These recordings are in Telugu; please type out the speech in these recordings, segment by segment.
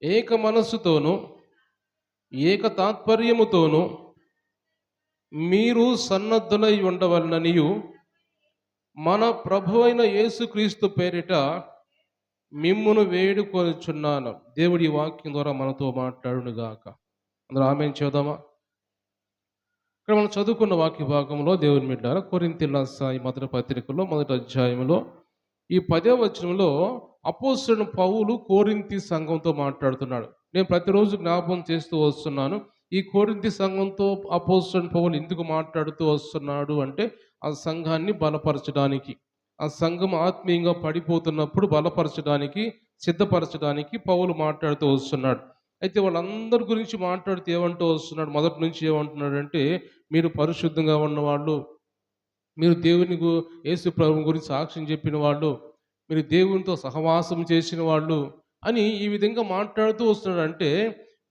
ఏక మనస్సుతోనూ ఏక తాత్పర్యముతోనూ మీరు సన్నద్ధులై ఉండవలననియు మన ప్రభువైన యేసుక్రీస్తు పేరిట మిమ్మును వేడుకొనుచున్నాను. దేవుడి వాక్యం ద్వారా మనతో మాట్లాడును గాక. అందరూ ఆమేన్ చెబుదామా? ఇక్కడ మనం చదువుకున్న వాక్య భాగంలో దేవుని బిడ్డలారా, కొరింథీయులకు రాసిన ఈ మొదటి పత్రికలో మొదటి అధ్యాయంలో ఈ 10వ వచనంలో అపోస్తలుడైన పౌలు కొరింథీ సంఘంతో మాట్లాడుతున్నాడు. నేను ప్రతిరోజు జ్ఞాపకం చేస్తూ వస్తున్నాను. ఈ కొరింథీ సంఘంతో అపోస్తలుడైన పౌలు ఎందుకు మాట్లాడుతూ వస్తున్నాడు అంటే, ఆ సంఘాన్ని బలపరచడానికి, ఆ సంఘం ఆత్మీయంగా పడిపోతున్నప్పుడు బలపరచడానికి, సిద్ధపరచడానికి పౌలు మాట్లాడుతూ వస్తున్నాడు. అయితే వాళ్ళందరి గురించి మాట్లాడుతూ ఏమంటూ వస్తున్నాడు, మొదటి నుంచి ఏమంటున్నాడంటే, మీరు పరిశుద్ధంగా ఉన్నవాళ్ళు, మీరు దేవుని యేసు ప్రభు గురించి సాక్ష్యం చెప్పిన వాళ్ళు, మీరు దేవునితో సహవాసం చేసిన వాళ్ళు అని ఈ విధంగా మాట్లాడుతూ వస్తున్నాడు. అంటే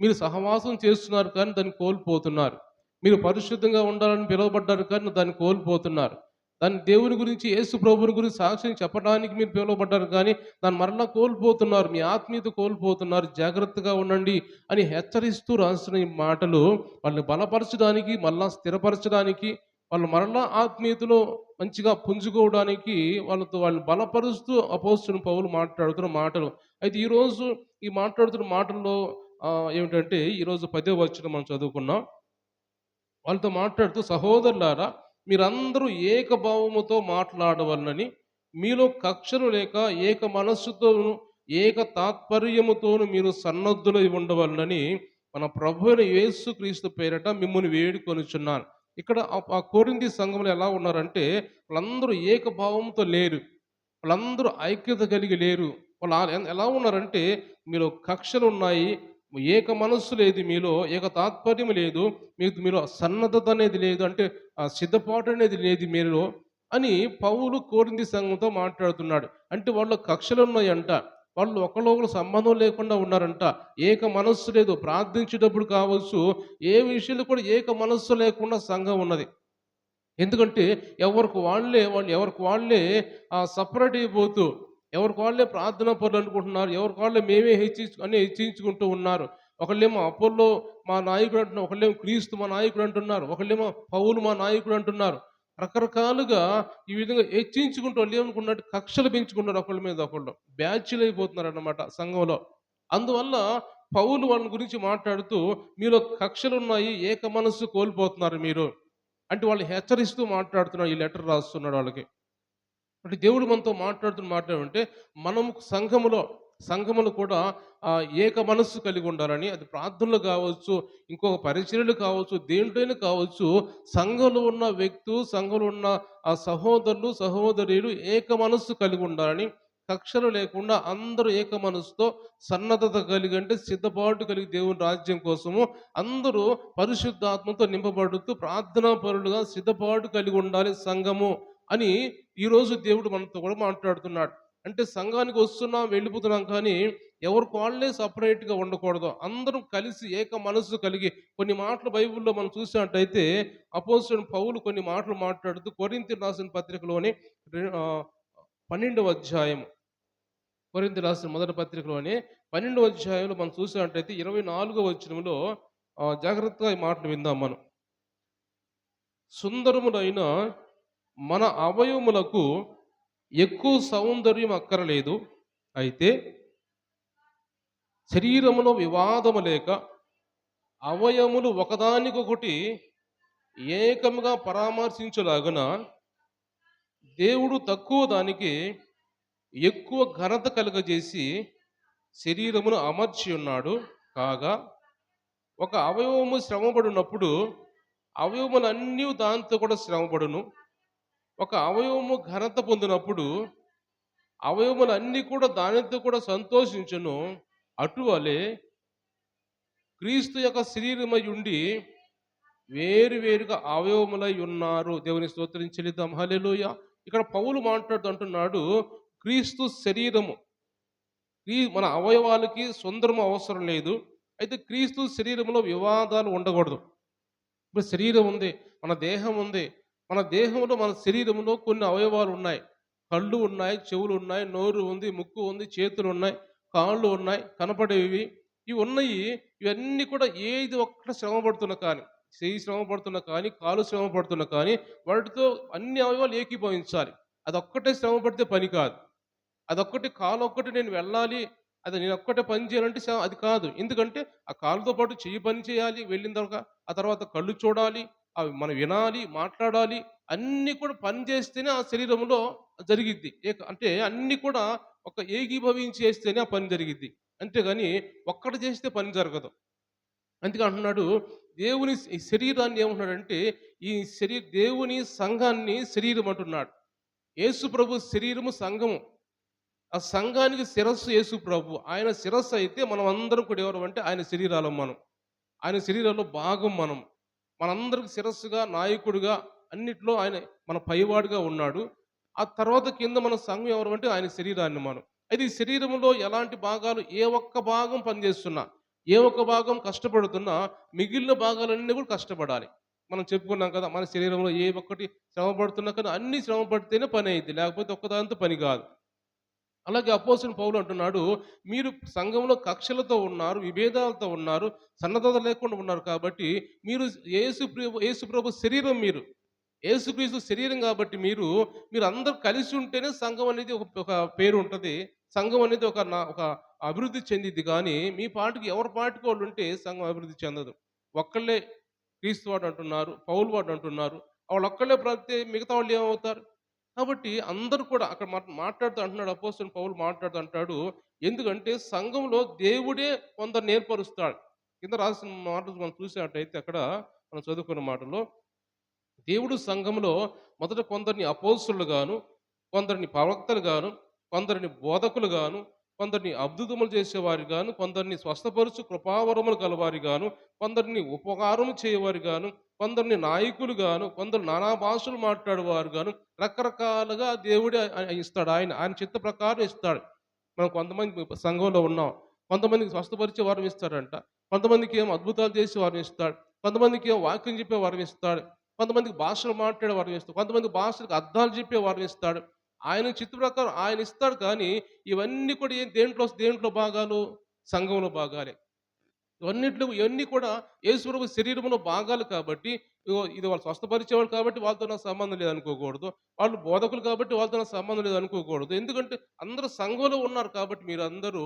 మీరు సహవాసం చేస్తున్నారు కానీ దాన్ని కోల్పోతున్నారు. మీరు పరిశుద్ధంగా ఉండాలని పిలువబడ్డారు కానీ దాన్ని కోల్పోతున్నారు. దాన్ని దేవుని గురించి, యేసు ప్రభువుని గురించి సాక్ష్యం చెప్పడానికి మీరు పిలువబడ్డారు కానీ దాన్ని మరలా కోల్పోతున్నారు. మీ ఆత్మీయత కోల్పోతున్నారు. జాగ్రత్తగా ఉండండి అని హెచ్చరిస్తూ రాసిన ఈ మాటలు వాళ్ళని బలపరచడానికి, మళ్ళా స్థిరపరచడానికి, వాళ్ళు మరలా ఆత్మీయతలో మంచిగా పుంజుకోవడానికి వాళ్ళని బలపరుస్తూ అపోస్తలుడైన పౌలు మాట్లాడుతున్న మాటలు. అయితే ఈరోజు ఈ మాట్లాడుతున్న మాటల్లో ఏమిటంటే, ఈరోజు 10వ వచనం మనం చదువుకున్నాం. వాళ్ళతో మాట్లాడుతూ, సహోదరులారా మీరందరూ ఏకభావముతో మాట్లాడవలనని మీలో కక్షలు లేక ఏక మనస్సుతోను ఏక తాత్పర్యముతోను మీరు సన్నద్ధులై ఉండవలనని మన ప్రభువైన యేసుక్రీస్తు పేరట మిమ్ముని వేడుకొనుచున్నాను. ఇక్కడ ఆ కొరింథీ సంఘంలో ఎలా ఉన్నారంటే, వాళ్ళందరూ ఏకభావంతో లేరు. వాళ్ళందరూ ఐక్యత కలిగి లేరు. వాళ్ళు ఎలా ఉన్నారంటే, మీలో కక్షలు ఉన్నాయి, ఏక మనస్సు లేదు, మీలో ఏక తాత్పర్యం లేదు, మీలో సన్నద్ధత అనేది లేదు, అంటే ఆ సిద్ధపాటు అనేది లేదు మీలో అని పౌలు కొరింథీ సంఘంతో మాట్లాడుతున్నాడు. అంటే వాళ్ళు కక్షలు ఉన్నాయంట, వాళ్ళు ఒకళ్ళొకరు సంబంధం లేకుండా ఉన్నారంట, ఏక మనస్సు లేదు. ప్రార్థించేటప్పుడు కావచ్చు, ఏ విషయంలో కూడా ఏక మనస్సు లేకుండా సంఘం ఉన్నది. ఎందుకంటే ఎవరికి వాళ్ళే సపరేట్ అయిపోతూ, ఎవరికి వాళ్ళే ప్రార్థనా పరులు అనుకుంటున్నారు. ఎవరికి వాళ్ళే మేమే హెచ్చించుకుంటూ ఉన్నారు. ఒకళ్ళేమో అపోల్లో మా నాయకుడు అంటున్నారు, ఒకళ్ళేమో క్రీస్తు మా నాయకుడు అంటున్నారు, ఒకళ్ళేమో పౌలు మా నాయకుడు అంటున్నారు. రకరకాలుగా ఈ విధంగా హెచ్చించుకుంటూ వాళ్ళు ఏమనుకున్నట్టు కక్షలు పెంచుకుంటారు ఒకళ్ళ మీద ఒకళ్ళు. బ్యాచ్లు అయిపోతున్నారు అన్నమాట సంఘంలో. అందువల్ల పౌలు వాళ్ళ గురించి మాట్లాడుతూ, మీలో కక్షలున్నాయి, ఏక మనస్సు కోల్పోతున్నారు మీరు అంటే వాళ్ళు హెచ్చరిస్తూ మాట్లాడుతున్నాడు. ఈ లెటర్ రాస్తున్నాడు వాళ్ళకి. అంటే దేవుడు మనతో మాట్లాడుతున్న మాట్లాడంటే, మనం సంఘములో కూడా ఏక మనస్సు కలిగి ఉండాలని, అది ప్రార్థనలు కావచ్చు, ఇంకొక పరిచర్యలు కావచ్చు, దేంట్లోనే కావచ్చు, సంఘంలో ఉన్న వ్యక్తులు, సంఘంలో ఉన్న ఆ సహోదరులు సహోదరీలు ఏక మనస్సు కలిగి ఉండాలని, కక్షలు లేకుండా అందరూ ఏక మనస్సుతో సన్నద్ధత కలిగి, అంటే సిద్ధపాటు కలిగి దేవుని రాజ్యం కోసము అందరూ పరిశుద్ధాత్మతో నింపబడుతూ ప్రార్థనా పరులుగా సిద్ధపాటు కలిగి ఉండాలి సంఘము అని ఈరోజు దేవుడు మనతో కూడా మాట్లాడుతున్నాడు. అంటే సంఘానికి వస్తున్నాం, వెళ్ళిపోతున్నాం కానీ ఎవరికి వాళ్ళే సపరేట్గా ఉండకూడదు. అందరం కలిసి ఏక మనస్సు కలిగి, కొన్ని మాటలు బైబిల్లో మనం చూసినట్టయితే అపోస్తలుడైన పౌలు కొన్ని మాటలు మాట్లాడుతూ కొరింథీయులకు రాసిన పత్రికలోని 12వ అధ్యాయం, కొరింథీయులకు రాసిన మొదటి పత్రికలోని 12వ అధ్యాయంలో మనం చూసినట్టయితే 24వ వచనంలో జాగ్రత్తగా ఈ మాటలు విందాం మనం. సుందరములైన మన అవయవములకు ఎక్కువ సౌందర్యం అక్కరలేదు, అయితే శరీరములో వివాదము లేక అవయములు ఒకదానికొకటి ఏకముగా పరామర్శించులాగున దేవుడు తక్కువ దానికి ఎక్కువ ఘనత కలుగజేసి శరీరమును అమర్చి ఉన్నాడు. కాగా ఒక అవయవము శ్రమపడినప్పుడు అవయవములన్నీ దాంతో కూడా శ్రమపడును. ఒక అవయవము ఘనత పొందినప్పుడు అవయవములన్నీ కూడా దానితో కూడా సంతోషించును. అటువలే క్రీస్తు యొక్క శరీరమై ఉండి వేరువేరుగా అవయవములై ఉన్నారు. దేవుని స్తోత్రం చెల్లిద్దాం. హల్లెలూయా. ఇక్కడ పౌలు అంటున్నాడు, క్రీస్తు శరీరము, మన అవయవాలకి సుందరము అవసరం లేదు. అయితే క్రీస్తు శరీరంలో వివాదాలు ఉండకూడదు. ఇప్పుడు శరీరం ఉంది, మన దేహం ఉంది. మన దేహంలో, మన శరీరంలో కొన్ని అవయవాలు ఉన్నాయి. కళ్ళు ఉన్నాయి, చెవులు ఉన్నాయి, నోరు ఉంది, ముక్కు ఉంది, చేతులు ఉన్నాయి, కాళ్ళు ఉన్నాయి, కనపడేవి. ఇవి ఉన్నాయి. ఇవన్నీ కూడా ఏది ఒక్కటి శ్రమ పడుతున్నా కానీ, చెయ్యి శ్రమ పడుతున్నా కానీ, కాలు శ్రమ పడుతున్నా కానీ, వాటితో అన్ని అవయవాలు ఏకీభవించాలి. అదొక్కటే శ్రమ పడితే పని కాదు. అదొక్కటి కాలొక్కటి నేను వెళ్ళాలి, అది నేనొక్కటే పని చేయాలంటే అది కాదు. ఎందుకంటే ఆ కాలుతో పాటు చెయ్యి పని చేయాలి వెళ్ళిన తర్వాత. ఆ తర్వాత కళ్ళు చూడాలి, అవి మనం వినాలి, మాట్లాడాలి. అన్నీ కూడా పని చేస్తేనే ఆ శరీరంలో జరిగిద్ది. అంటే అన్నీ కూడా ఒక ఏకీభవించి చేస్తేనే ఆ పని జరిగిద్ది. అంతేగాని ఒక్కటి చేస్తే పని జరగదు. అందుకే అంటున్నాడు దేవుని ఈ శరీరాన్ని ఏమంటున్నాడంటే దేవుని సంఘాన్ని శరీరం అంటున్నాడు. యేసు ప్రభు శరీరము సంఘము. ఆ సంఘానికి శిరస్సు యేసు ప్రభు. ఆయన శిరస్సు అయితే మనం అందరం కూడా ఎవరు అంటే ఆయన శరీరాలం మనం. ఆయన శరీరంలో భాగం మనం. మనందరికి శిరస్సుగా, నాయకుడిగా అన్నిట్లో ఆయన మన పైవాడిగా ఉన్నాడు. ఆ తర్వాత కింద మన సంఘం ఎవరు అంటే ఆయన శరీరాన్ని మనం. అయితే ఈ శరీరంలో ఎలాంటి భాగాలు ఏ ఒక్క భాగం పనిచేస్తున్నా, ఏ ఒక్క భాగం కష్టపడుతున్నా మిగిలిన భాగాలన్నీ కూడా కష్టపడాలి. మనం చెప్పుకున్నాం కదా! మన శరీరంలో ఏ ఒక్కటి శ్రమ పడుతున్నా కానీ అన్నీ శ్రమ పడితేనే పని అయ్యిద్ది. లేకపోతే ఒక్కదానితో పని కాదు. అలాగే అపోస్తలుడు పౌలు అంటున్నాడు, మీరు సంఘంలో కక్షలతో ఉన్నారు, విభేదాలతో ఉన్నారు, సన్నద్ధత లేకుండా ఉన్నారు కాబట్టి మీరు యేసు ప్రభు శరీరం మీరు. యేసుక్రీస్తు శరీరం కాబట్టి మీరందరూ కలిసి ఉంటేనే సంఘం అనేది ఒక పేరు ఉంటది. సంఘం అనేది ఒక అభివృద్ధి చెందిద్ది గానీ, మీ పాటికి ఎవరి పాటికి వాళ్ళు ఉంటే సంఘం అభివృద్ధి చెందదు. ఒక్కళ్ళే క్రీస్తు వాడు అంటున్నారు, పౌలు వాడు అంటున్నారు. వాళ్ళొక్కళ్ళే మిగతా వాళ్ళు ఏమవుతారు? కాబట్టి అందరూ కూడా అక్కడ మాట్లాడుతూ అంటున్నాడు అపోస్తలుడు పౌలు మాట్లాడుతూ అంటాడు. ఎందుకంటే సంఘంలో దేవుడే కొందరిని ఏర్పరుస్తాడు. కింద రాసిన మాటలు మనం చూసినట్టయితే అక్కడ మనం చదువుకున్న మాటలో దేవుడు సంఘంలో మొదట కొందరిని అపోస్తలుగాను, కొందరిని ప్రవక్తలుగాను, కొందరిని బోధకులుగాను, కొందరిని అద్భుతములు చేసేవారిగాను, కొందరిని స్వస్థపరుచు కృపావరములు గలవారిగాను, కొందరిని ఉపకారము చేయవారిగాను, కొందరిని నాయకులుగాను, కొందరు నానా భాషలు మాట్లాడేవారుగాను, రకరకాలుగా దేవుడే ఇస్తాడు. ఆయన చిత్త ప్రకారం ఇస్తాడు. మనం కొంతమంది సంఘంలో ఉన్నాం. కొంతమందికి స్వస్థపరిచే వరం ఇస్తాడంట. కొంతమందికి ఏమో అద్భుతాలు చేసే వరం ఇస్తాడు. కొంతమందికి ఏమో వాక్యం చెప్పే వరం ఇస్తాడు. కొంతమందికి భాషలు మాట్లాడే వరం ఇస్తాడు. కొంతమంది భాషలకు అర్థాలు చెప్పే వరం ఇస్తాడు. ఆయన చిత్త ప్రకారం ఆయన ఇస్తాడు. కానీ ఇవన్నీ కూడా దేంట్లో భాగాలు? సంఘంలో భాగాలే. ఇవన్నీ కూడా యేసుప్రభు శరీరంలో భాగాలు కాబట్టి ఇది వాళ్ళు స్వస్థపరిచేవాళ్ళు కాబట్టి వాళ్ళతో నాకు సంబంధం లేదనుకోకూడదు. వాళ్ళు బోధకులు కాబట్టి వాళ్ళతో నాకు సంబంధం లేదనుకోకూడదు. ఎందుకంటే అందరూ సంఘంలో ఉన్నారు కాబట్టి అందరూ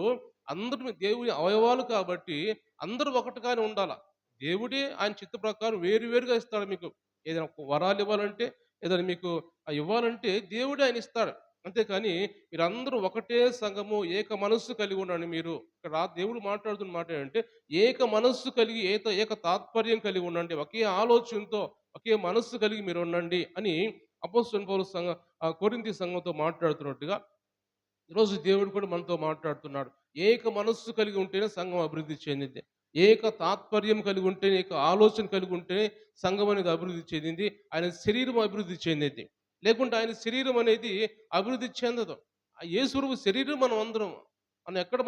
దేవుని అవయవాలు కాబట్టి అందరూ ఒకటిగానే ఉండాల. దేవుడే ఆయన చిత్త ప్రకారం వేరు వేరుగా ఇస్తాడు మీకు. ఏదైనా వరాలు ఇవ్వాలంటే, ఏదైనా మీకు ఇవ్వాలంటే దేవుడే ఆయన ఇస్తాడు. అంతేకాని మీరందరూ ఒకటే సంఘము, ఏక మనస్సు కలిగి ఉండండి మీరు. ఇక్కడ దేవుడు మాట్లాడుతున్న మాట ఏంటంటే, ఏక మనస్సు కలిగి ఏక తాత్పర్యం కలిగి ఉండండి. ఒకే ఆలోచనతో, ఒకే మనస్సు కలిగి మీరు ఉండండి అని అపోస్తలుడు పౌలు కొరింథీ సంఘంతో మాట్లాడుతున్నట్టుగా ఈరోజు దేవుడు కూడా మనతో మాట్లాడుతున్నాడు. ఏక మనస్సు కలిగి ఉంటేనే సంఘం అభివృద్ధి చెందింది. ఏక తాత్పర్యం కలిగి ఉంటేనే, ఏక ఆలోచన కలిగి ఉంటేనే సంఘం అనేది అభివృద్ధి చెందింది. ఆయన శరీరం అభివృద్ధి చెందింది. లేకుంటే ఆయన శరీరం అనేది అభివృద్ధి చెందదు. ఆ యేసుప్రభు శరీరం మనం అందరం.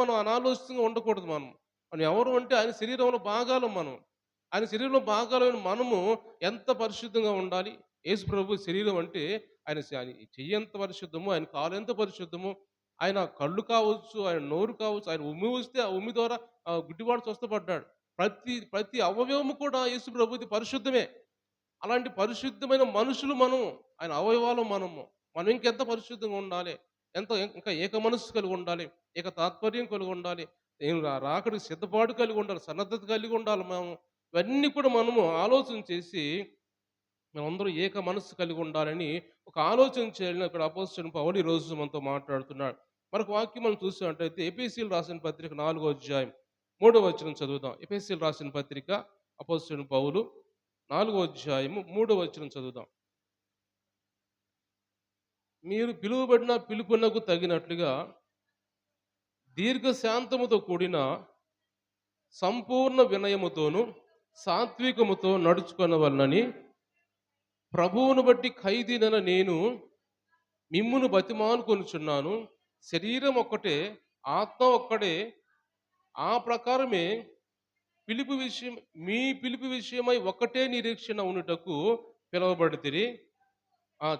మనం అనాలోచితంగా ఉండకూడదు మనం. మనం ఎవరు అంటే ఆయన శరీరంలో భాగాలు మనం. ఆయన శరీరంలో భాగాలైన మనము ఎంత పరిశుద్ధంగా ఉండాలి? యేసుప్రభు శరీరం అంటే ఆయన చెయ్యి ఎంత పరిశుద్ధమో, ఆయన కాలు ఎంత పరిశుద్ధమో, ఆయన కళ్ళు కావచ్చు, ఆయన నోరు కావచ్చు, ఆయన ఉమ్మి వస్తే ఆ ఉమ్మి ద్వారా గుడ్డివాడు స్వస్థపడ్డాడు. ప్రతి అవయవము కూడా యేసు ప్రభుది పరిశుద్ధమే. అలాంటి పరిశుద్ధమైన మనుషులు మనం. ఆయన అవయవాలు మనము. మనం ఇంకెంత పరిశుద్ధంగా ఉండాలి? ఇంకా ఏక మనస్సు కలిగి ఉండాలి. ఏక తాత్పర్యం కలిగి ఉండాలి. నేను రాకడికి సిద్ధపాటు కలిగి ఉండాలి. సన్నద్ధత కలిగి ఉండాలి మేము. ఇవన్నీ కూడా మనము ఆలోచన చేసి మేమందరూ ఏక మనస్సు కలిగి ఉండాలని ఒక ఆలోచన చేయాలని అక్కడ అపోస్తలుడు పౌలు ఈరోజు మనతో మాట్లాడుతున్నాడు. మరొక వాక్యం మనం చూసినట్టయితే ఎఫెసీయులకు రాసిన పత్రిక 4వ అధ్యాయం 3వ వచనం చదువుదాం. ఎఫెసీయులకు రాసిన పత్రిక అపోస్తలుడు పౌలు 4వ అధ్యాయము 3వ వచనం చదువుదాం. మీరు పిలువబడిన పిలుపునకు తగినట్లుగా దీర్ఘశాంతముతో కూడిన సంపూర్ణ వినయముతోను సాత్వికముతో నడుచుకొనవలనని ప్రభువును బట్టి ఖైదీనైన నేను మిమ్మును బతిమాలుకొనుచున్నాను. శరీరం ఒక్కటే, ఆత్మ ఒక్కడే. ఆ ప్రకారమే మీ పిలుపు విషయమై ఒక్కటే నిరీక్షణ ఉండుటకు పిలువబడితిరి.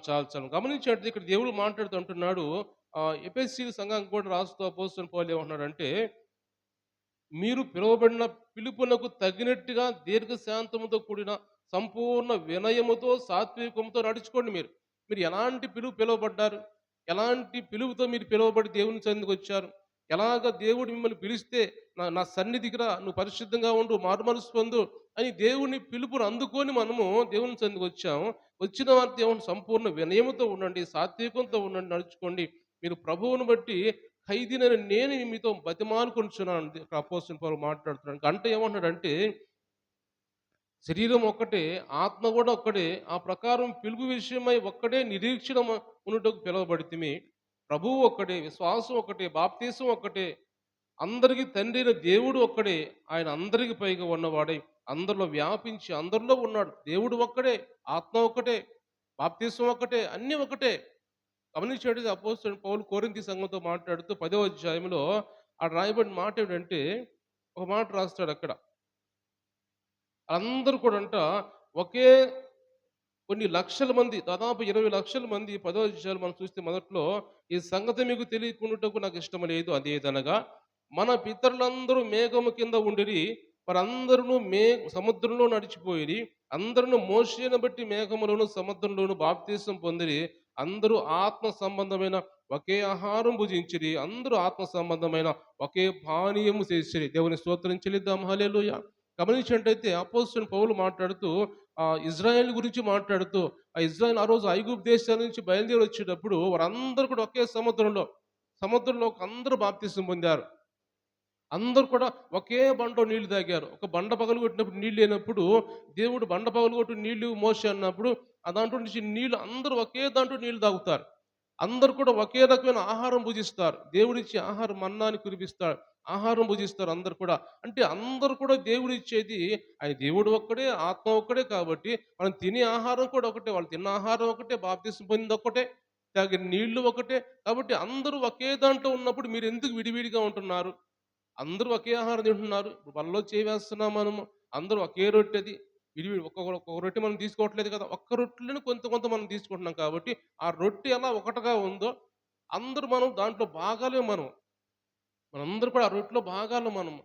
చాలు గమనించినట్టు ఇక్కడ దేవుడు మాట్లాడుతూ అంటున్నాడు. ఎఫెసీ సంఘానికి కూడా రాస్తూ అపోస్తలుడు పౌలు ఏమంటున్నాడంటే, మీరు పిలువబడిన పిలుపునకు తగినట్టుగా దీర్ఘశాంతముతో కూడిన సంపూర్ణ వినయముతో సాత్వికంతో నడుచుకోండి మీరు. మీరు ఎలాంటి పిలువబడ్డారు? ఎలాంటి పిలుపుతో మీరు పిలువబడి దేవుని సన్నిధికి వచ్చారు? ఎలాగ దేవుడు మిమ్మల్ని పిలిస్తే నా నా సన్నిధికి రా, నువ్వు పరిశుద్ధంగా ఉండు, మారుమనసు పొందు అని దేవుని పిలుపుని అందుకొని మనము దేవుని సన్నిధికి వచ్చాము. వచ్చిన వారి దేవుని సంపూర్ణ వినయముతో ఉండండి, సాత్వికంతో ఉండండి, నడుచుకోండి. మీరు ప్రభువును బట్టి ఖైదీనైన నేను మీతో బతిమాలుకొనుచున్నాను. అపోస్తలుడు పౌలు మాట్లాడుతున్నాడు. అంటే ఏమంటున్నాడంటే శరీరం ఒక్కటే, ఆత్మ కూడా ఒక్కడే. ఆ ప్రకారం పిలుపు విషయమై ఒక్కడే నిరీక్షణ ఉన్నటకు పిలువబడితిమి. ప్రభువు ఒక్కడే, విశ్వాసం ఒక్కటే, బాప్తీసం ఒక్కటే. అందరికీ తండ్రి అయిన దేవుడు ఒక్కడే. ఆయన అందరికి పైగా ఉన్నవాడై అందరిలో వ్యాపించి అందరిలో ఉన్నాడు. దేవుడు ఒక్కడే, ఆత్మ ఒక్కటే, బాప్తీసం ఒక్కటే, అన్నీ ఒకటే. గమనించినట్లయితే అపోస్తలుడు పౌలు కొరింథీ సంఘంతో మాట్లాడుతూ 10వ అధ్యాయంలో ఆడ రాయబడిన మాట ఏమిటంటే, ఒక మాట రాస్తాడు అక్కడ. అందరూ కూడా ఒకే కొన్ని లక్షల మంది, దాదాపు 20 లక్షల మంది 10వ అధ్యాయం మనం చూస్తే మొదట్లో, ఈ సంగతి మీకు తెలియకుండాటకు నాకు ఇష్టం లేదు. అదేదనగా మన పితరులందరూ మేఘము కింద ఉండిరి, వారందరూ సముద్రంలో నడిచిపోయిరి, అందరూ మోషేను బట్టి మేఘములోను సముద్రంలోను బాప్తీసం పొందిరి, అందరూ ఆత్మ సంబంధమైన ఒకే ఆహారం భుజించిరి, అందరూ ఆత్మ సంబంధమైన ఒకే పానీయము చేసిరి. దేవుని స్తోత్రం చెల్లిద్దాం. హల్లెలూయా. గమనించినట్టయితే అపోస్తలుడు పౌలు మాట్లాడుతూ ఇజ్రాయెల్ గురించి మాట్లాడుతూ, ఆ ఇజ్రాయెల్ ఆ రోజు ఐగుప్తు దేశం నుంచి బయలుదేరి వచ్చేటప్పుడు వారందరూ కూడా ఒకే సముద్రంలో అందరూ బాప్తిసం పొందారు. అందరూ కూడా ఒకే బండలో నీళ్లు తాగారు. ఒక బండ పగలగొట్టినప్పుడు నీళ్ళు లేనప్పుడు దేవుడు బండ పగలగొట్టి నీళ్లు మోసే అన్నప్పుడు ఆ దాంట్లో నుంచి నీళ్లు అందరూ ఒకే దాంట్లో నీళ్లు తాగుతారు. అందరూ కూడా ఒకే రకమైన ఆహారం భుజిస్తారు. దేవుడిచ్చే ఆహారం మన్నాని కురిపిస్తాడు. ఆహారం భుజిస్తారు అందరూ కూడా. అంటే అందరూ కూడా దేవుడిచ్చేది ఆయన దేవుడు ఒక్కడే, ఆత్మ ఒక్కడే కాబట్టి మనం తినే ఆహారం కూడా ఒకటే. వాళ్ళు తిన్న ఆహారం ఒకటే, బాప్తిసం పొందింది ఒక్కటే, తాగిన నీళ్లు ఒకటే. కాబట్టి అందరూ ఒకే దాంట్లో ఉన్నప్పుడు మీరెందుకు విడివిడిగా ఉంటున్నారు? అందరూ ఒకే ఆహారం తింటున్నారు. ఇప్పుడు బలలో చేయి వేస్తున్నాం మనము. అందరూ ఒకే రొట్టెది. విడివిడి ఒక్కొక్క రొట్టె మనం తీసుకోవట్లేదు కదా! ఒక్క రొట్టెలను కొంత కొంత మనం తీసుకుంటున్నాం కాబట్టి, ఆ రొట్టె ఎలా ఒకటిగా ఉందో, అందరూ మనం దాంట్లో భాగాలే మనం. మనందరూ కూడా ఆ రొట్టెలో భాగాలు మనం.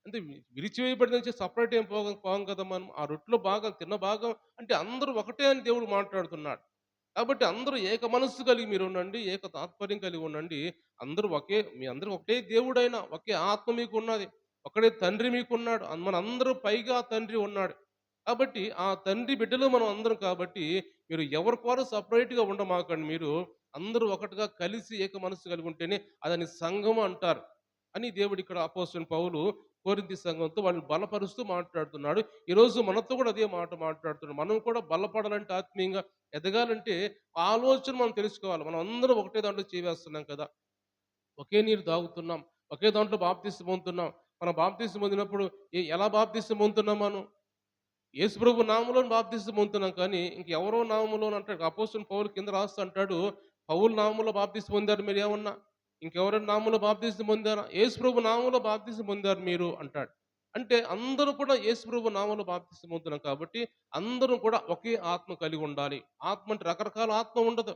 అంటే విరిచివేయబడిన నుంచి సెపరేట్ ఏం పోం కదా మనం. ఆ రొట్టెలో భాగం తిన్న భాగం అంటే అందరూ ఒకటే అని దేవుడు మాట్లాడుతున్నాడు. కాబట్టి అందరూ ఏక మనస్సు కలిగి మీరుండండి. ఏక తాత్పర్యం కలిగి ఉండండి. అందరూ మీ అందరూ ఒకటే దేవుడైన, ఒకే ఆత్మ మీకున్నది. ఒకడే తండ్రి మీకున్నాడు. మనందరూ పైగా తండ్రి ఉన్నాడు. కాబట్టి ఆ తండ్రి బిడ్డలు మనం అందరం కాబట్టి మీరు ఎవరికోరు సెపరేట్‌గా ఉండమాకండి మీరు. అందరూ ఒకటిగా కలిసి ఏక మనస్సు కలిగి ఉంటేనే అదని సంఘం అంటారు. అని దేవుడు ఇక్కడ అపోస్తలుడు పౌలు కొరింథీ సంఘంతో వాళ్ళని బలపరుస్తూ మాట్లాడుతున్నాడు. ఈరోజు మనతో కూడా అదే మాట మాట్లాడుతున్నాడు. మనం కూడా బలపడాలంటే ఆత్మీయంగా ఎదగాలంటే ఆలోచన మనం తెలుసుకోవాలి. మనం అందరం ఒకటే దాంట్లో చేవేస్తున్నాం కదా! ఒకే నీరు తాగుతున్నాం. ఒకే దాంట్లో బాప్తిసం పొందుతున్నాం. మనం బాప్తిసం పొందినప్పుడు ఎలా బాప్తిసం పొందుతున్నాం మనం? యేసుప్రభు నామంలోని బాప్తిసం పొందుతున్నాం కానీ, ఇంకెవరో నామంలోని అంటాడు. అపోస్తలుడు పౌలు కింద రాస్తూ అంటాడు, పౌలు నామంలో బాప్తిసం పొందారు మీరేమన్నా? ఇంకెవరైనా నామంలో బాప్తిసం పొందారా? యేసుప్రభు నామంలో బాప్తిసం పొందారు మీరు అంటాడు. అంటే అందరూ కూడా యేసుప్రభు నామంలో బాప్తిసం పొందుతున్నాం కాబట్టి, అందరూ కూడా ఒకే ఆత్మ కలిగి ఉండాలి. ఆత్మ అంటే రకరకాల ఆత్మ ఉండదు.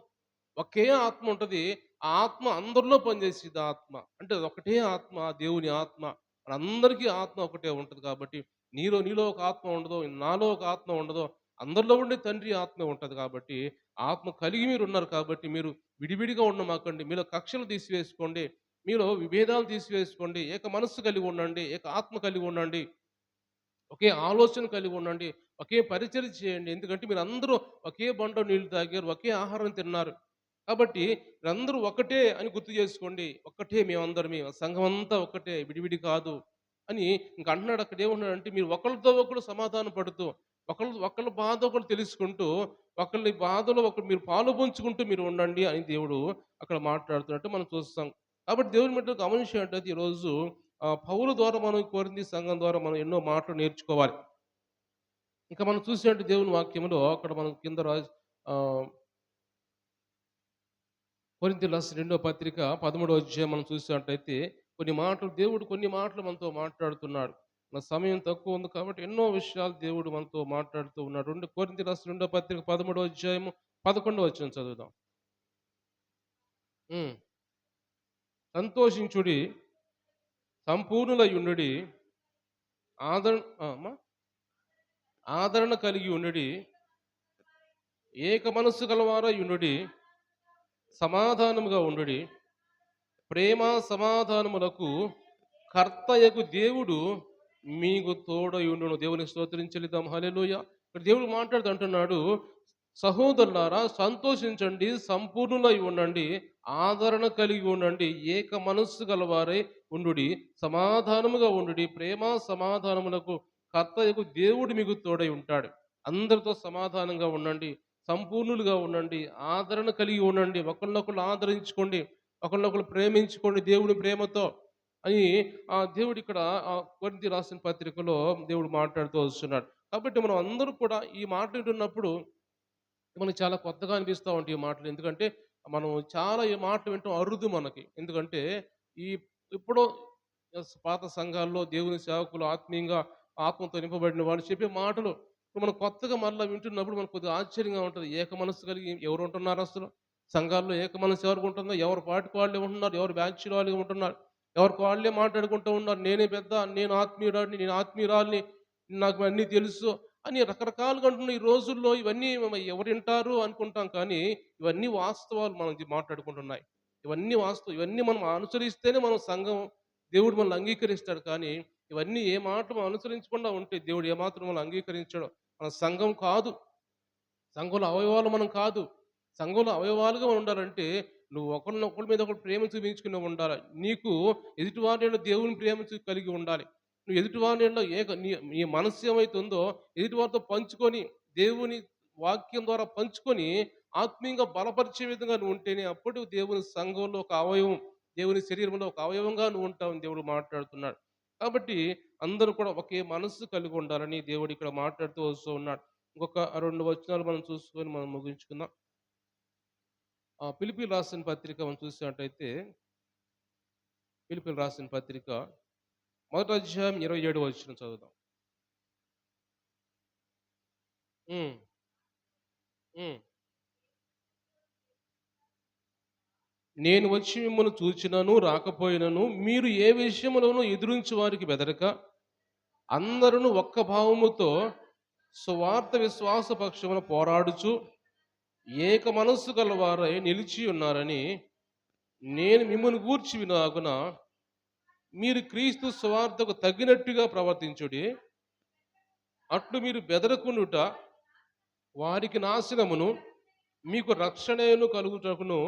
ఒకే ఆత్మ ఉంటది. ఆ ఆత్మ అందరిలో పనిచేసేది ఆత్మ. అంటే ఒకటే ఆత్మ, దేవుని ఆత్మ. మనందరికీ ఆత్మ ఒకటే ఉంటది కాబట్టి, నీలో ఒక ఆత్మ ఉండదో, నాలో ఒక ఆత్మ ఉండదో, అందరిలో ఉండే తండ్రి ఆత్మ ఉంటది కాబట్టి, ఆత్మ కలిగి మీరున్నారు కాబట్టి, మీరు విడివిడిగా ఉండమాకండి. మీలో కక్షలు తీసివేసుకోండి. మీలో విభేదాలు తీసివేసుకోండి. ఏక మనస్సు కలిగి ఉండండి. ఏక ఆత్మ కలిగి ఉండండి. ఒకే ఆలోచన కలిగి ఉండండి. ఒకే పరిచర్య చేయండి. ఎందుకంటే మీరందరూ ఒకే బండలో నీళ్లు తాగారు. ఒకే ఆహారం తిన్నారు. కాబట్టి మీరందరూ ఒకటే అని గుర్తు చేసుకోండి. ఒక్కటే మేమందరమే. సంఘమంతా ఒక్కటే విడివిడి కాదు అని ఇంక అంటున్నాడు. అక్కడ ఏమంటున్నాడంటే మీరు ఒకళ్ళతో ఒకళ్ళు సమాధాన పడుతూ, ఒకళ్ళ బాధ ఒకళ్ళు తెలుసుకుంటూ, ఒకళ్ళ బాధలో ఒకరు మీరు పాలుపంచుకుంటూ మీరు ఉండండి అని దేవుడు అక్కడ మాట్లాడుతున్నట్టు మనం చూస్తాం. కాబట్టి దేవుని బిడ్డలు గమనించినట్టయితే ఈరోజు పౌలు ద్వారా మనం కొరింథీ సంఘం ద్వారా మనం ఎన్నో మాటలు నేర్చుకోవాలి. ఇంకా మనం చూసినట్టు దేవుని వాక్యంలో అక్కడ మనం కింద ఆహ్, కొరింథీయులకు రాసిన రెండో పత్రిక 13వ అధ్యాయం మనం చూసినట్టయితే కొన్ని మాటలు మనతో మాట్లాడుతున్నాడు. మన సమయం తక్కువ ఉంది కాబట్టి ఎన్నో విషయాలు దేవుడు మనతో మాట్లాడుతూ ఉన్నాడు. కొరింథీయులకు రాసిన రెండో పత్రిక 13వ అధ్యాయము 11వ వచనం చదువుదాం. హ్మ్. సంతోషించుడి, సంపూర్ణులై ఉండుడి, ఆదరణ అమ్మా ఆదరణ కలిగి ఉండుడి, ఏక మనస్సు గలవారై ఉండుడి, సమాధానముగా ఉండుడి, ప్రేమ సమాధానములకు కర్తయగు దేవుడు మీకు తోడై ఉండును. దేవుని స్తోత్రించలిద్దాం. హల్లెలూయా. ఇక్కడ దేవుడు మాట్లాడుతూ అంటున్నాడు, సహోదరులారా సంతోషించండి, సంపూర్ణులై ఉండండి, ఆదరణ కలిగి ఉండండి, ఏక మనస్సు గలవారై ఉండుడి, సమాధానముగా ఉండుడి, ప్రేమ సమాధానములకు కర్తయగు దేవుడు మీకు తోడై ఉంటాడు. అందరితో సమాధానంగా ఉండండి, సంపూర్ణులుగా ఉండండి, ఆదరణ కలిగి ఉండండి, ఒకళ్ళనొకళ్ళు ఆదరించుకోండి, ఒకళ్ళనొకళ్ళు ప్రేమించుకోండి దేవుని ప్రేమతో అని దేవుడు ఇక్కడ కొరింథీ రాసిన పత్రికలో దేవుడు మాట్లాడుతూ వస్తున్నాడు. కాబట్టి మనం అందరూ కూడా ఈ మాట వింటున్నప్పుడు మనకు చాలా కొత్తగా అనిపిస్తూ ఉంటాయి ఈ మాటలు. ఎందుకంటే మనం చాలా ఈ మాటలు వింటాం అరుదు మనకి. ఎందుకంటే ఈ ఎప్పుడో పాత సంఘాల్లో దేవుని సేవకులు ఆత్మీయంగా ఆత్మతో నింపబడిన వాళ్ళు చెప్పే మాటలు ఇప్పుడు మనం కొత్తగా మళ్ళీ వింటున్నప్పుడు మనకు కొద్దిగా ఆశ్చర్యంగా ఉంటుంది. ఏక మనస్సు కలిగి ఎవరు ఉంటున్నారు అసలు? సంఘాల్లో ఏక మనస్సు ఎవరికి ఉంటుందో? ఎవరు పాటికి వాళ్ళే ఉంటున్నారు, ఎవరు బ్యాచ్‌లో వాళ్ళు ఉంటున్నారు, ఎవరికి వాళ్ళే మాట్లాడుకుంటూ ఉన్నారు. నేనే పెద్ద, నేను ఆత్మీయురాలిని, నేను ఆత్మీయురాలిని, నాకు అన్నీ తెలుసు అని రకరకాలుగా అంటున్న ఈ రోజుల్లో ఇవన్నీ ఎవరింటారు అనుకుంటాం, కానీ ఇవన్నీ వాస్తవాలు మనం మాట్లాడుకుంటున్నాయి. ఇవన్నీ వాస్తవం. ఇవన్నీ మనం అనుసరిస్తేనే మనం సంఘం, దేవుడు మనల్ని అంగీకరిస్తాడు. కానీ ఇవన్నీ ఏ మాటలు మనం అనుసరించకుండా ఉంటే దేవుడు ఏమాత్రం మనల్ని అంగీకరించడు. మన సంఘం కాదు, సంఘంలో అవయవాలు మనం కాదు. సంఘంలో అవయవాలుగా ఉండాలంటే నువ్వు ఒకళ్ళ మీద ఒకరు ప్రేమ చూపించుకుని ఉండాలి. నీకు ఎదుటివారి యెడల దేవుని ప్రేమ కలిగి ఉండాలి. నువ్వు ఎదుటివారి యెడల నీ మనస్సు ఏమైతుందో ఎదుటివారితో పంచుకొని, దేవుని వాక్యం ద్వారా పంచుకొని ఆత్మీయంగా బలపరిచే విధంగా నువ్వు ఉంటేనే అప్పుడు దేవుని సంఘంలో ఒక అవయవం, దేవుని శరీరంలో ఒక అవయవంగా నువ్వు ఉంటావని దేవుడు మాట్లాడుతున్నాడు. కాబట్టి అందరూ కూడా ఒకే మనస్సు కలిగి ఉండాలని దేవుడు ఇక్కడ మాట్లాడుతూ వస్తూ ఉన్నాడు. ఇంకొక 2 వచనాలు మనం చూసుకొని మనం ముగించుకుందాం. ఫిలిప్పీయులు రాసిన పత్రిక మనం చూసినట్టయితే, ఫిలిప్పీయులు రాసిన పత్రిక మొదటి అధ్యాయం 27వ వచనం చదువుదాం. హ్మ్. హ్మ్. నేను వచ్చి మిమ్మల్ని చూచినను రాకపోయినను మీరు ఏ విషయములోనూ ఎదురించి వారికి బెదరక అందరును ఒక్క భావముతో సువార్త విశ్వాస పక్షమున పోరాడుచు ఏక మనస్సు గలవారై నిలిచి ఉన్నారని నేను మిమ్మల్ని గూర్చి వినాగున మీరు క్రీస్తు సువార్తకు తగినట్టుగా ప్రవర్తించుడి. అట్లు మీరు బెదరకుండుట వారికి నాశనమును మీకు రక్షణను కలుగుటకును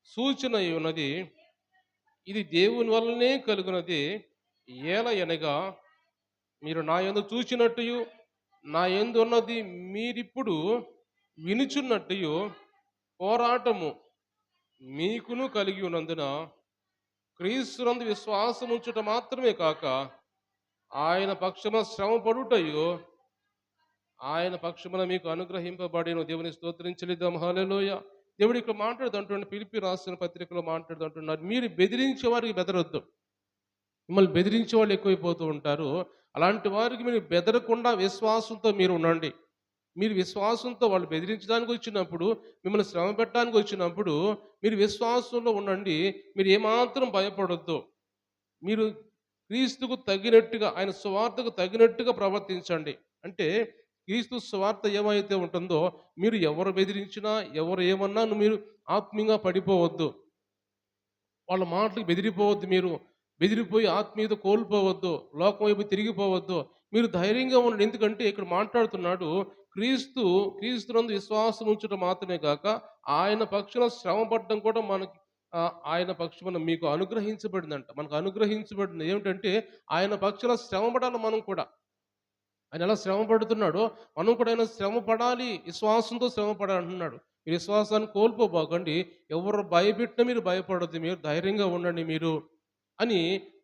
సూచన ఉన్నది. ఇది దేవుని వల్లనే కలుగునది. ఏలయనగా మీరు నా యందు చూచినట్టుయు నా యందు ఉన్నది మీరిప్పుడు వినుచున్నట్టుయు పోరాటము మీకును కలిగి ఉన్నందున క్రీస్తునందు విశ్వాసముంచుట మాత్రమే కాక ఆయన పక్షమున శ్రమ పడుటయు ఆయన పక్షమున మీకు అనుగ్రహింపబడిన దేవుని స్తోత్రించలిద్దాం. హల్లెలూయా. దేవుడు ఇక్కడ మాట్లాడుతుంటున్నాడు, ఫిలిప్పీ రాసిన పత్రికలో మాట్లాడుతుంటున్నారు, మీరు బెదిరించే వారికి బెదరొద్దు. మిమ్మల్ని బెదిరించే వాళ్ళు ఎక్కువైపోతూ ఉంటారు. అలాంటి వారికి మీరు బెదరకుండా విశ్వాసంతో మీరు ఉండండి. మీరు విశ్వాసంతో వాళ్ళు బెదిరించడానికి వచ్చినప్పుడు, మిమ్మల్ని శ్రమ పెట్టడానికి వచ్చినప్పుడు మీరు విశ్వాసంలో ఉండండి. మీరు ఏమాత్రం భయపడొద్దు. మీరు క్రీస్తుకు తగినట్టుగా, ఆయన సువార్తకు తగినట్టుగా ప్రవర్తించండి. అంటే క్రీస్తు సువార్త ఏమైతే ఉంటుందో మీరు ఎవరు బెదిరించినా, ఎవరు ఏమన్నా మీరు ఆత్మీయంగా పడిపోవద్దు. వాళ్ళ మాటలకు బెదిరిపోవద్దు మీరు. బెదిరిపోయి ఆత్మీయత కోల్పోవద్దు. లోకం వైపు తిరిగిపోవద్దు. మీరు ధైర్యంగా ఉండండి. ఎందుకంటే ఇక్కడ మాట్లాడుతున్నాడు, క్రీస్తునందు విశ్వాసం ఉంచడం మాత్రమే కాక ఆయన పక్షాన శ్రమ పడడం కూడా మనకి ఆయన పక్షమున మీకు అనుగ్రహించబడిందంట. మనకు అనుగ్రహించబడింది ఏమిటంటే ఆయన పక్షాన శ్రమ పడాలి మనం కూడా. ఆయన ఎలా శ్రమ పడుతున్నాడో మనం కూడా ఆయన శ్రమ పడాలి, విశ్వాసంతో శ్రమ పడాలి అంటున్నాడు. మీ విశ్వాసాన్ని కోల్పోబాకండి. ఎవరు భయపెట్టినా మీరు భయపడొద్దు. మీరు ధైర్యంగా ఉండండి మీరు అని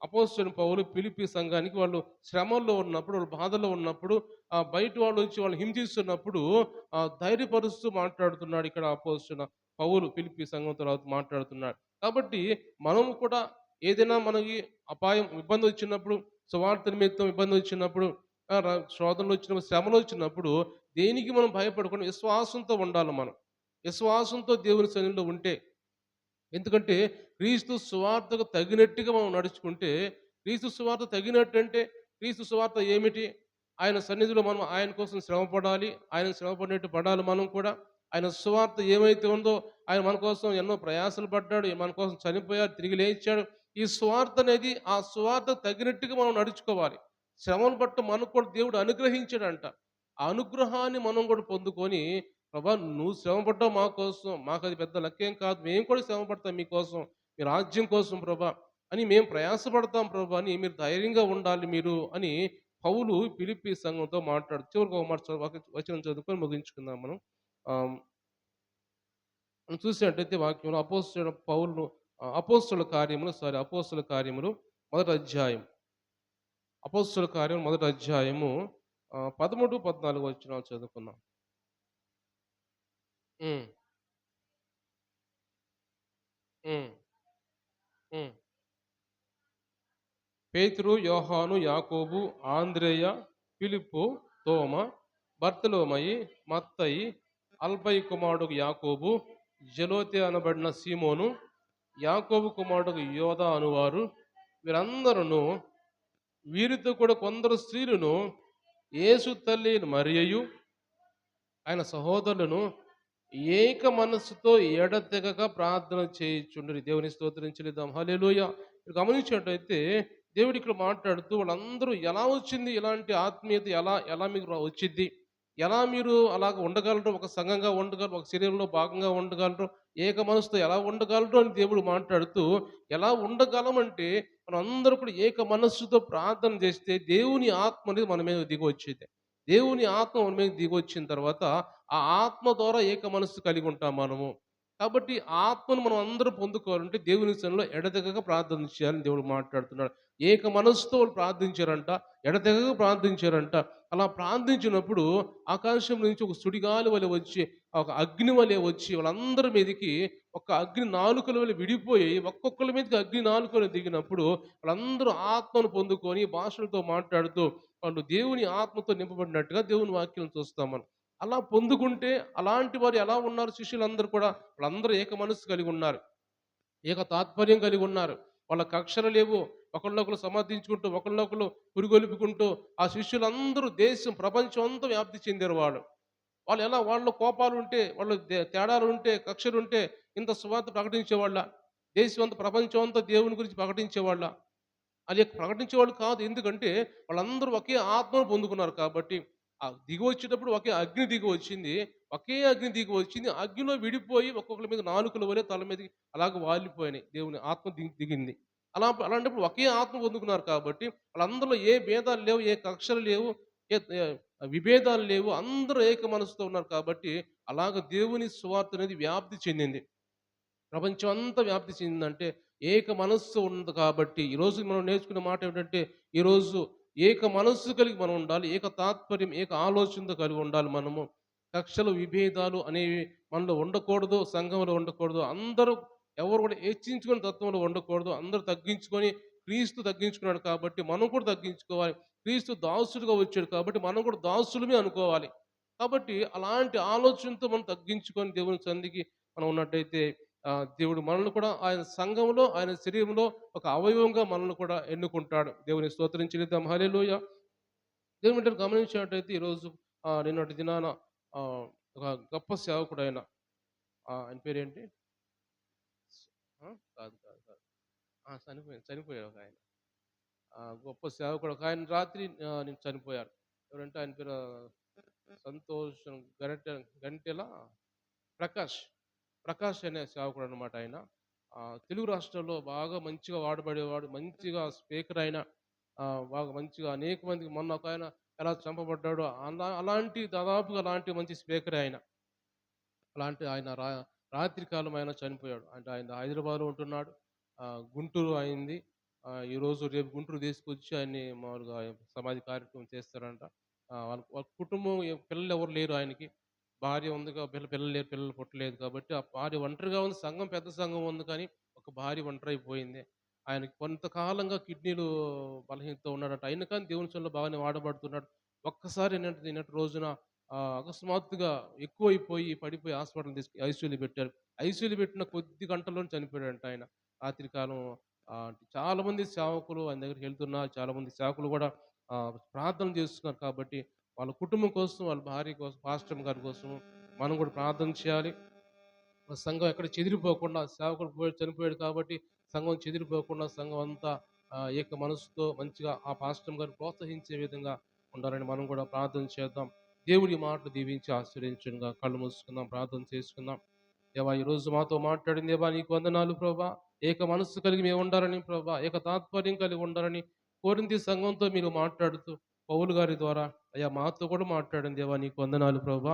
అపోస్తలుడైన పౌలు ఫిలిప్పీ సంఘానికి వాళ్ళు శ్రమల్లో ఉన్నప్పుడు, వాళ్ళు బాధలో ఉన్నప్పుడు, బయట వాళ్ళు వచ్చి వాళ్ళు హింసిస్తున్నప్పుడు ధైర్యపరుస్తూ మాట్లాడుతున్నాడు ఇక్కడ అపోస్తలుడైన పౌలు ఫిలిప్పీ సంఘం తర్వాత మాట్లాడుతున్నాడు. కాబట్టి మనము కూడా ఏదైనా మనకి అపాయం, ఇబ్బంది వచ్చినప్పుడు, సువార్త నిమిత్తం ఇబ్బంది వచ్చినప్పుడు, శోధనలు వచ్చినప్పుడు, శ్రమలు వచ్చినప్పుడు దేనికి మనం భయపడకుండా విశ్వాసంతో ఉండాలి మనం. విశ్వాసంతో దేవుని సన్నిధిలో ఉంటే, ఎందుకంటే క్రీస్తు సువార్తకు తగినట్టుగా మనం నడుచుకుంటే, క్రీస్తు సువార్త తగినట్టు అంటే క్రీస్తు సువార్త ఏమిటి? ఆయన సన్నిధిలో మనం ఆయన కోసం శ్రమ పడాలి. ఆయన శ్రమ పడినట్టు పడాలి మనం కూడా. ఆయన సువార్త ఏమైతే ఉందో ఆయన మన కోసం ఎన్నో ప్రయాసలు పడ్డాడు. మన కోసం చనిపోయాడు, తిరిగి లేచాడు. ఈ సువార్త అనేది ఆ సువార్తకు తగినట్టుగా మనం నడుచుకోవాలి. శ్రమను బట్టి మనకు కూడా దేవుడు అనుగ్రహించాడంట. ఆ అనుగ్రహాన్ని మనం కూడా పొందుకొని, ప్రభా నువ్వు శ్రమ పడ్డావు మా కోసం. మాకది పెద్ద లెక్కేం కాదు. మేము కూడా శ్రమ పడతాం మీకోసం. మీ రాజ్యం కోసం ప్రభా అని మేము ప్రయాసపడతాం ప్రభా అని మీరు ధైర్యంగా ఉండాలి మీరు అని పౌలు ఫిలిప్పీ సంఘంతో మాట్లాడు. చివరికి ఒక మాట వచనం చదువుకొని ముగించుకుందాం మనం. ఆహ్, మనం చూసినట్టయితే వాక్యంలో అపోస్తలుడైన పౌలు అపోస్తలుల కార్యములు మొదటి అధ్యాయం. అపోస్తలుల కార్యం మొదటి అధ్యాయము 13, 14 వచనాలు చదువుకుందాం. హ్మ్. హ్మ్. హ్మ్. పేతురు, యోహాను, యాకోబు, ఆంద్రేయ, ఫిలిప్పు, తోమ, బర్తలోమయి, మత్తయి, అల్ఫయి కుమారుడు యాకోబు, జెలోతే అనబడిన సీమోను, యాకోబు కుమారుడు యోధా అనువారు వీరందరూ వీరితో కూడా కొందరు స్త్రీలను యేసు తల్లి మరియయు ఆయన సహోదరులను ఏక మనస్సుతో ఎడతెగక ప్రార్థన చేయుచుండ్రి. దేవుని స్తోత్రం చెల్లిద్దాం. హల్లెలూయా. మీరు గమనించినట్టయితే దేవుడు ఇక్కడ మాట్లాడుతూ వాళ్ళందరూ ఎలా వచ్చింది ఇలాంటి ఆత్మీయత ఎలా ఎలా మీకు వచ్చిద్ది? ఎలా మీరు అలాగ ఉండగలరు? ఒక సంఘంగా ఉండగలరు, ఒక శరీరంలో భాగంగా ఉండగలరు, ఏక మనసుతో ఎలా ఉండగలరు అని దేవుడు మాట్లాడుతూ ఎలా ఉండగలమంటే మనం అందరూ కూడా ఏక మనస్సుతో ప్రార్థన చేస్తే దేవుని ఆత్మ అనేది మన మీద దిగి వచ్చేది. దేవుని ఆత్మ మన మీద దిగొచ్చిన తర్వాత ఆ ఆత్మ ద్వారా ఏక మనస్సు కలిగి ఉంటాం మనము. కాబట్టి ఆ ఆత్మను మనం అందరం పొందుకోవాలంటే దేవుని సన్నిధిలో ఎడతెగక ప్రార్థన చేయాలని దేవుడు మాట్లాడుతున్నాడు. ఏక మనస్సుతో వాళ్ళు ప్రార్థించారంట. ఎడతెగక ప్రార్థించారంట. అలా ప్రార్థించినప్పుడు ఆకాశం నుంచి ఒక సుడిగాలి వలె వచ్చి, ఒక అగ్ని వలె వచ్చి వాళ్ళందరి మీదకి ఒక అగ్ని నాలుకల వలె విడిపోయి ఒక్కొక్కళ్ళ మీదకి అగ్ని నాలుకలు దిగినప్పుడు వాళ్ళందరూ ఆత్మను పొందుకొని భాషలతో మాట్లాడుతూ వాళ్ళు దేవుని ఆత్మతో నింపబడినట్టుగా దేవుని వాక్యం చూస్తాం మనం. అలా పొందుకుంటే అలాంటి వారు ఎలా ఉన్నారు శిష్యులందరూ కూడా? వాళ్ళందరూ ఏక మనస్సు కలిగి ఉన్నారు. ఏక తాత్పర్యం కలిగి ఉన్నారు. వాళ్ళ కక్షలు లేవు. ఒకళ్ళనొకళ్ళు సమర్థించుకుంటూ, ఒకళ్ళనొకళ్ళు పురిగొల్పుకుంటూ ఆ శిష్యులందరూ దేశం, ప్రపంచం అంతా వ్యాప్తి చెందారు వాళ్ళు. వాళ్ళు ఎలా వాళ్ళలో కోపాలుంటే, వాళ్ళు తేడాలుంటే, కక్షలుంటే ఇంత సువార్త ప్రకటించేవాళ్ళా? దేశమంతా, ప్రపంచం అంతా దేవుని గురించి ప్రకటించేవాళ్ళా? అది ప్రకటించేవాళ్ళు కాదు. ఎందుకంటే వాళ్ళందరూ ఒకే ఆత్మను పొందుకున్నారు కాబట్టి. దిగి వచ్చేటప్పుడు ఒకే అగ్ని దిగి వచ్చింది. ఒకే అగ్ని దిగి వచ్చింది. అగ్నిలో విడిపోయి ఒక్కొక్కళ్ళ మీద నాలుకల వలె తల మీదకి అలాగ వాలిపోయినాయి. దేవుని ఆత్మ దిగింది. అలాంటప్పుడు ఒకే ఆత్మ పొందుకున్నారు కాబట్టి వాళ్ళందరిలో ఏ భేదాలు లేవు, ఏ కక్షలు లేవు, ఏ ఏ విభేదాలు లేవు. అందరూ ఏక మనసుతో ఉన్నారు కాబట్టి అలాగ దేవుని సువార్త అనేది వ్యాప్తి చెందింది. ప్రపంచం అంతా వ్యాప్తి చెందిందంటే ఏక మనస్సు ఉంది కాబట్టి ఈరోజు మనం నేర్చుకునే మాట ఏమిటంటే ఈరోజు ఏక మనస్సు కలిగి మనం ఉండాలి. ఏక తాత్పర్యం, ఏక ఆలోచనతో కలిగి ఉండాలి మనము. కక్షలు, విభేదాలు అనేవి మనలో ఉండకూడదు. సంఘంలో ఉండకూడదు. అందరూ ఎవరు కూడా హెచ్చించుకునే తత్వంలో ఉండకూడదు. అందరూ తగ్గించుకొని క్రీస్తు తగ్గించుకున్నాడు కాబట్టి మనం కూడా తగ్గించుకోవాలి. క్రీస్తు దాసుడుగా వచ్చాడు కాబట్టి మనం కూడా దాసులమే అనుకోవాలి. కాబట్టి అలాంటి ఆలోచనతో మనం తగ్గించుకొని దేవుని సంధికి మనం ఉన్నట్టయితే దేవుడు మనల్ని కూడా ఆయన సంఘంలో, ఆయన శరీరంలో ఒక అవయవంగా మనల్ని కూడా ఎన్నుకుంటాడు. దేవుని స్తోత్రం చెల్లిద్దాం. హల్లెలూయా. దేవుని బిడ్డలు గమనించినట్టయితే ఈరోజు నిన్నటి దినాన ఆహ్, ఒక గొప్ప సేవకుడైన ఆయన పేరేంటి? ఆ! కాదు, కాదు, కాదు. చనిపోయాడు ఒకాయన. గొప్ప సేవకుడు ఒకాయన రాత్రి చనిపోయారు. ఎవరంటే ఆయన పేరు సంతోషం గంటెల ప్రకాష్. ప్రకాష్ అనే సేవకుడనమాట ఆయన. తెలుగు రాష్ట్రాల్లో బాగా మంచిగా వాడబడేవాడు. మంచిగా స్పీకర్ ఆయన. బాగా మంచిగా అనేక మందికి మొన్న ఒకాయన ఎలా చంపబడ్డాడో అలాంటి దాదాపుగా అలాంటి మంచి స్పీకరే ఆయన. అలాంటి ఆయన రాత్రి కాలం ఆయన చనిపోయాడు. అంటే ఆయన హైదరాబాద్‌లో ఉంటున్నాడు. గుంటూరు అయింది. ఈరోజు రేపు గుంటూరు తీసుకొచ్చి ఆయన్ని మామూలుగా సమాధి కార్యక్రమం చేస్తారంట. వాళ్ళ వాళ్ళ కుటుంబం పిల్లలెవరు లేరు ఆయనకి. భార్య ఉందిగా పిల్లలు లేరు. పిల్లలు పుట్టలేదు కాబట్టి ఆ భార్య ఒంటరిగా ఉంది. సంఘం పెద్ద సంఘం ఉంది కానీ ఒక భార్య ఒంటరైపోయింది. ఆయనకి కొంతకాలంగా కిడ్నీలు బలహీనతతో ఉన్నాడట. అయినా కానీ దేవుని సన్నిధిలో బాగానే వాడబడుతున్నాడు. ఒక్కసారి నిన్నటి రోజున అకస్మాత్తుగా ఎక్కువైపోయి పడిపోయి హాస్పిటల్ ఐసీయూలో పెట్టారు. ఐసీయూలో పెట్టిన కొద్ది గంటల్లోనే చనిపోయాడంట ఆయన. రాత్రి కాలం చాలామంది సేవకులు ఆయన దగ్గరికి వెళ్తున్నారు. చాలామంది సేవకులు కూడా ప్రార్థన చేస్తున్నారు కాబట్టి, వాళ్ళ కుటుంబం కోసం, వాళ్ళ భార్య కోసం, పాస్టర్ గారి కోసం మనం కూడా ప్రార్థన చేయాలి. సంఘం ఎక్కడ చెదిరిపోకుండా సేవకుడు చనిపోయాడు కాబట్టి సంఘం చెదిరిపోకుండా సంఘం అంతా ఏక మనసుతో మంచిగా ఆ పాస్టర్ గారిని ప్రోత్సహించే విధంగా ఉండాలని మనం కూడా ప్రార్థన చేద్దాం. దేవుడి మాటలు దీవించి ఆశ్రయించుగా కళ్ళు మూసుకుందాం, ప్రార్థన చేసుకుందాం. దేవా ఈరోజు మాతో మాట్లాడింది దేవా నీకు వందనాలు ప్రభా. ఏక మనస్సు కలిగి మేము ఉండాలని ప్రభా, ఏక తాత్పర్యం కలిగి ఉండాలని కొరింథీ సంఘంతో మీరు మాట్లాడుతూ పౌలు గారి ద్వారా అయ్యా మాతో కూడా మాట్లాడింది దేవా నీకు వందనాలు ప్రభా.